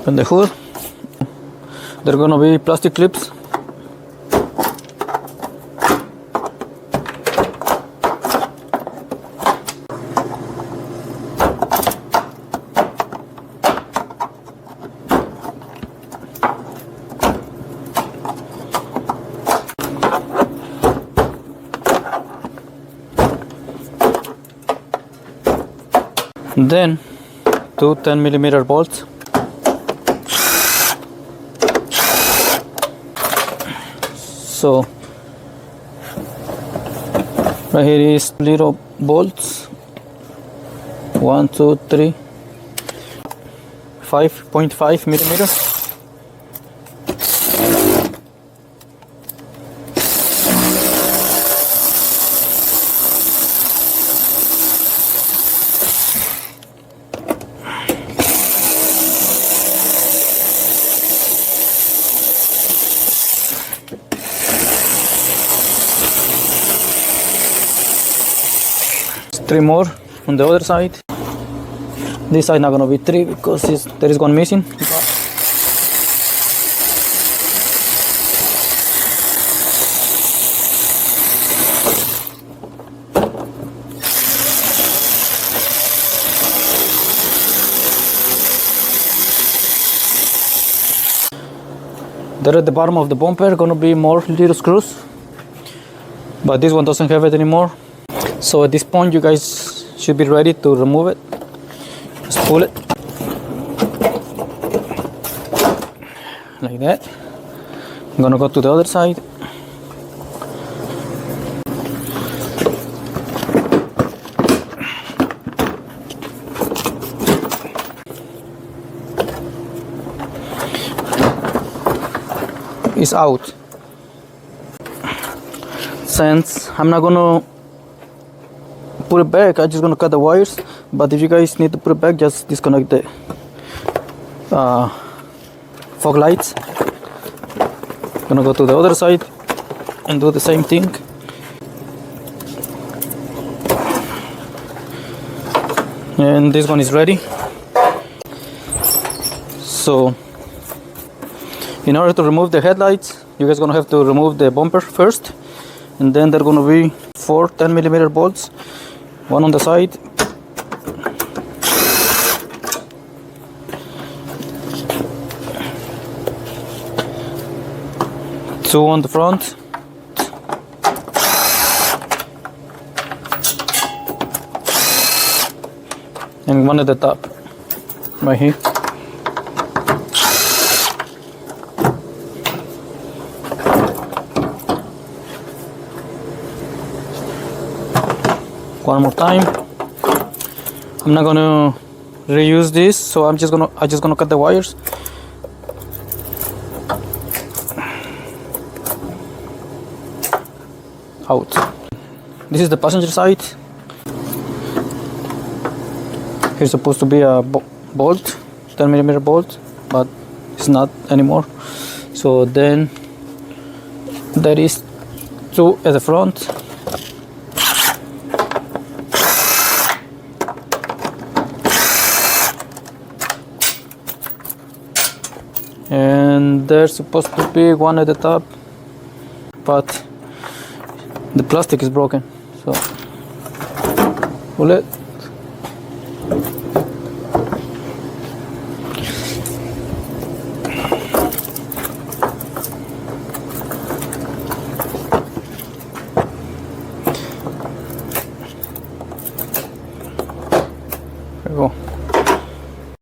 open the hood. There are gonna be plastic clips. Then two 10mm bolts. So right here is little bolts. 1, 2, 3, 5.5mm. Three more on the other side. This side not gonna be three because there is one missing. There at the bottom of the bumper gonna be more little screws, but this one doesn't have it anymore. So at this point you guys should be ready to remove it. Just pull it like that. I'm gonna go to the other side. It's out. Since I'm not gonna put it back, I'm just gonna cut the wires, but if you guys need to put it back, just disconnect the fog lights. Gonna go to the other side and do the same thing. And this one is ready. So in order to remove the headlights, you guys gonna have to remove the bumper first, and then there are gonna be 4 10mm bolts. One on the side, two on the front, and one at the top, right here. One more time. I'm not gonna reuse this, so I'm just gonna cut the wires. Out. This is the passenger side. Here's supposed to be a bolt, 10mm bolt, but it's not anymore. So then there is two at the front. And there's supposed to be one at the top, but the plastic is broken, so pull it. There we go.